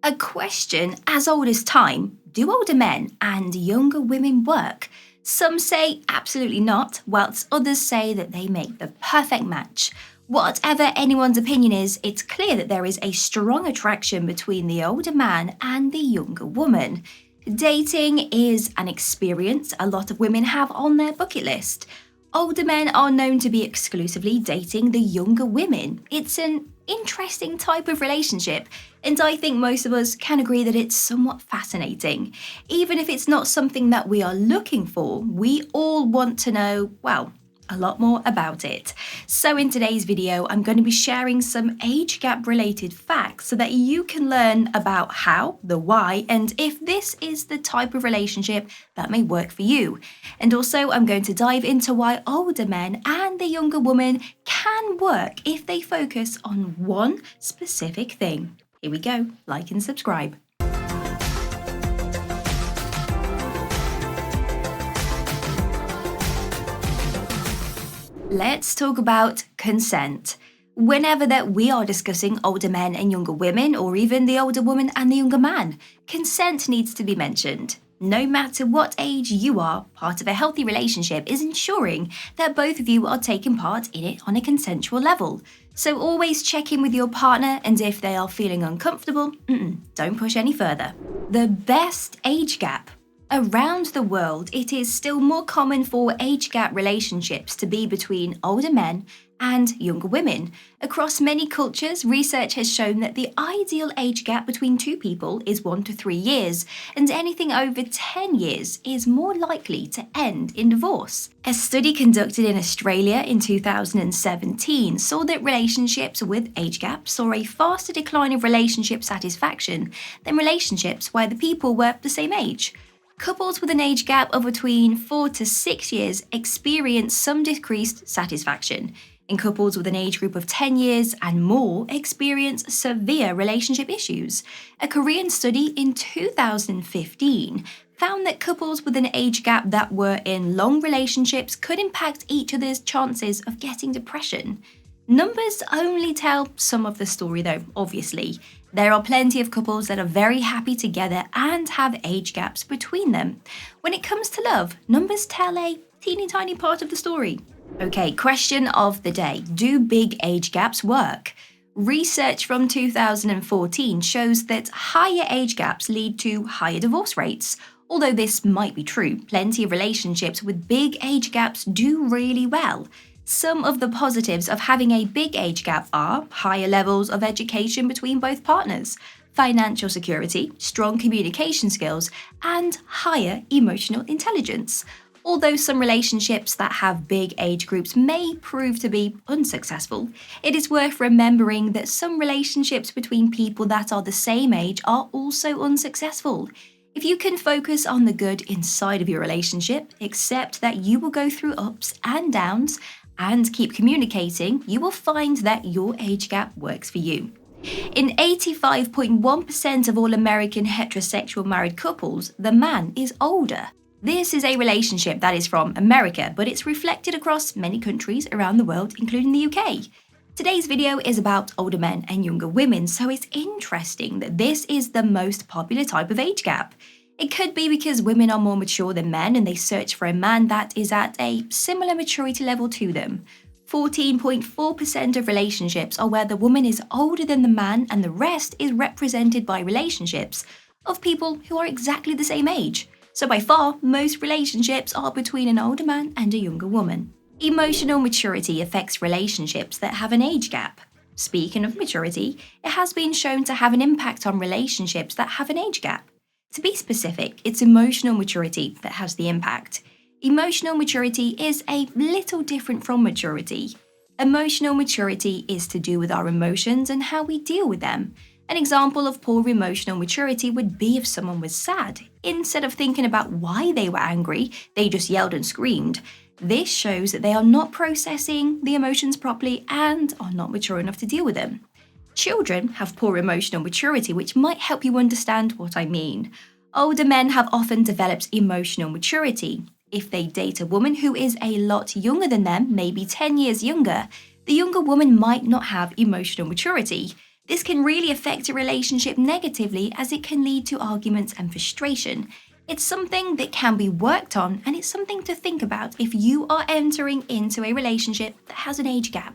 A question as old as time: do older men and younger women work? Some say absolutely not, whilst others say that they make the perfect match. Whatever anyone's opinion is, it's clear that there is a strong attraction between the older man and the younger woman. Dating is an experience a lot of women have on their bucket list. Older men are known to be exclusively dating the younger women. It's an interesting type of relationship, and I think most of us can agree that it's somewhat fascinating. Even if it's not something that we are looking for, we all want to know, well, a lot more about it. So in today's video, I'm going to be sharing some age gap related facts so that you can learn about how, the why, and if this is the type of relationship that may work for you. And also I'm going to dive into why older men and the younger woman can work if they focus on one specific thing. Here we go, like and subscribe. Let's talk about consent. Whenever that we are discussing older men and younger women, or even the older woman and the younger man, consent needs to be mentioned. No matter what age you are, part of a healthy relationship is ensuring that both of you are taking part in it on a consensual level. So always check in with your partner, and if they are feeling uncomfortable, don't push any further. The best age gap. Around the world, it is still more common for age gap relationships to be between older men and younger women. Across many cultures, research has shown that the ideal age gap between two people is 1 to 3 years, and anything over 10 years is more likely to end in divorce. A study conducted in Australia in 2017 saw that relationships with age gaps saw a faster decline of relationship satisfaction than relationships where the people were the same age. Couples with an age gap of between 4 to 6 years experience some decreased satisfaction, and couples with an age group of 10 years and more experience severe relationship issues. A Korean study in 2015 found that couples with an age gap that were in long relationships could impact each other's chances of getting depression. Numbers only tell some of the story though, obviously. There are plenty of couples that are very happy together and have age gaps between them. When it comes to love, numbers tell a teeny tiny part of the story. Okay, question of the day. Do big age gaps work? Research from 2014 shows that higher age gaps lead to higher divorce rates. Although this might be true, plenty of relationships with big age gaps do really well. Some of the positives of having a big age gap are higher levels of education between both partners, financial security, strong communication skills, and higher emotional intelligence. Although some relationships that have big age groups may prove to be unsuccessful, it is worth remembering that some relationships between people that are the same age are also unsuccessful. If you can focus on the good inside of your relationship, accept that you will go through ups and downs, and keep communicating, you will find that your age gap works for you. In 85.1% of all American heterosexual married couples, the man is older. This is a relationship that is from America, but it's reflected across many countries around the world, including the UK. Today's video is about older men and younger women, so it's interesting that this is the most popular type of age gap. It could be because women are more mature than men and they search for a man that is at a similar maturity level to them. 14.4% of relationships are where the woman is older than the man, and the rest is represented by relationships of people who are exactly the same age. So by far, most relationships are between an older man and a younger woman. Emotional maturity affects relationships that have an age gap. Speaking of maturity, it has been shown to have an impact on relationships that have an age gap. To be specific, it's emotional maturity that has the impact. Emotional maturity is a little different from maturity. Emotional maturity is to do with our emotions and how we deal with them. An example of poor emotional maturity would be if someone was sad. Instead of thinking about why they were angry, they just yelled and screamed. This shows that they are not processing the emotions properly and are not mature enough to deal with them. Children have poor emotional maturity, which might help you understand what I mean. Older men have often developed emotional maturity. If they date a woman who is a lot younger than them, maybe 10 years younger, the younger woman might not have emotional maturity. This can really affect a relationship negatively as it can lead to arguments and frustration. It's something that can be worked on, and it's something to think about if you are entering into a relationship that has an age gap.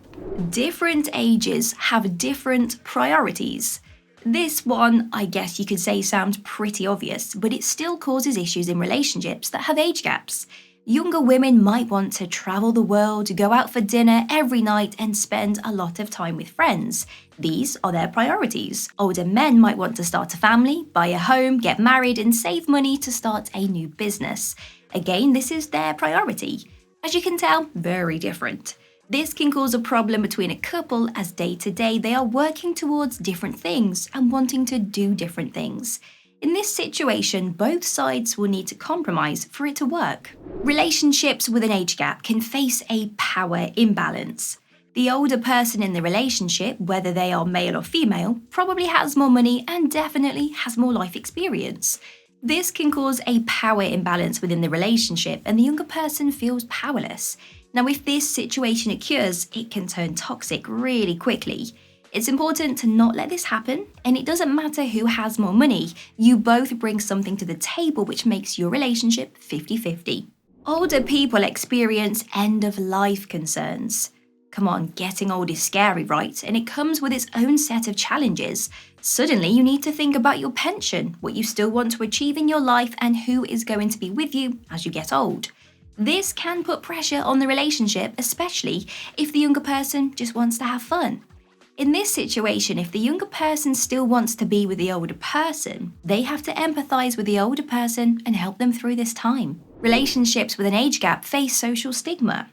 Different ages have different priorities. This one, I guess you could say, sounds pretty obvious, but it still causes issues in relationships that have age gaps. Younger women might want to travel the world, go out for dinner every night, and spend a lot of time with friends. These are their priorities. Older men might want to start a family, buy a home, get married, and save money to start a new business. Again, this is their priority. As you can tell, very different. This can cause a problem between a couple as day to day they are working towards different things and wanting to do different things. In this situation, both sides will need to compromise for it to work. Relationships with an age gap can face a power imbalance. The older person in the relationship, whether they are male or female, probably has more money and definitely has more life experience. This can cause a power imbalance within the relationship, and the younger person feels powerless. Now, if this situation occurs, it can turn toxic really quickly. It's important to not let this happen, and it doesn't matter who has more money, you both bring something to the table which makes your relationship 50-50. Older people experience end-of-life concerns. Come on, getting old is scary, right? And it comes with its own set of challenges. Suddenly, you need to think about your pension, what you still want to achieve in your life, and who is going to be with you as you get old. This can put pressure on the relationship, especially if the younger person just wants to have fun. In this situation, if the younger person still wants to be with the older person, they have to empathize with the older person and help them through this time. Relationships with an age gap face social stigma.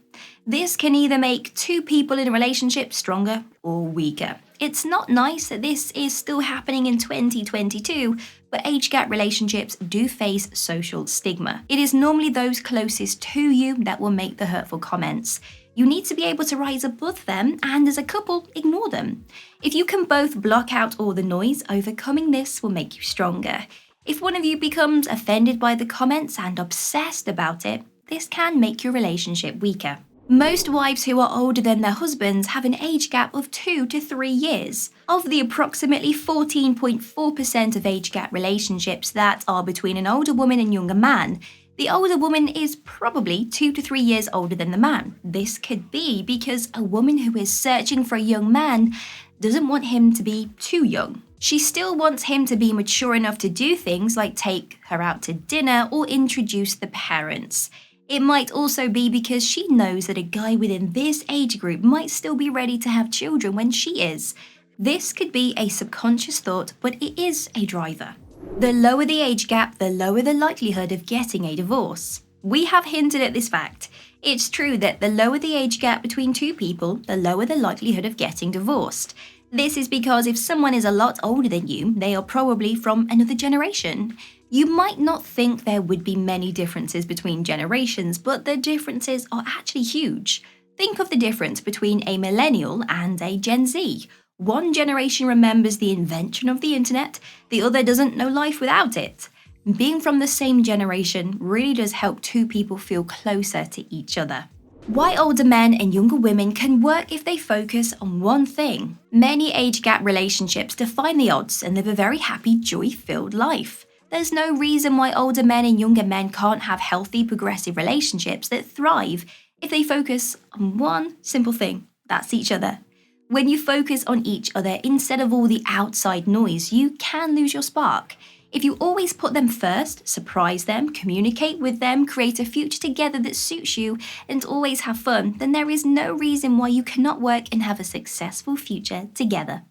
This can either make two people in a relationship stronger or weaker. It's not nice that this is still happening in 2022, but age gap relationships do face social stigma. It is normally those closest to you that will make the hurtful comments. You need to be able to rise above them and, as a couple, ignore them. If you can both block out all the noise, overcoming this will make you stronger. If one of you becomes offended by the comments and obsessed about it, this can make your relationship weaker. Most wives who are older than their husbands have an age gap of 2 to 3 years. Of the approximately 14.4% of age gap relationships that are between an older woman and younger man, the older woman is probably 2 to 3 years older than the man. This could be because a woman who is searching for a young man doesn't want him to be too young. She still wants him to be mature enough to do things like take her out to dinner or introduce the parents. It might also be because she knows that a guy within this age group might still be ready to have children when she is. This could be a subconscious thought, but it is a driver. The lower the age gap, the lower the likelihood of getting a divorce. We have hinted at this fact. It's true that the lower the age gap between two people, the lower the likelihood of getting divorced. This is because if someone is a lot older than you, they are probably from another generation. You might not think there would be many differences between generations, but the differences are actually huge. Think of the difference between a millennial and a Gen Z. One generation remembers the invention of the internet, the other doesn't know life without it. Being from the same generation really does help two people feel closer to each other. Why older men and younger women can work if they focus on one thing. Many age gap relationships defy the odds and live a very happy, joy-filled life. There's no reason why older men and younger men can't have healthy, progressive relationships that thrive if they focus on one simple thing, that's each other. When you focus on each other instead of all the outside noise, you can lose your spark. If you always put them first, surprise them, communicate with them, create a future together that suits you, and always have fun, then there is no reason why you cannot work and have a successful future together.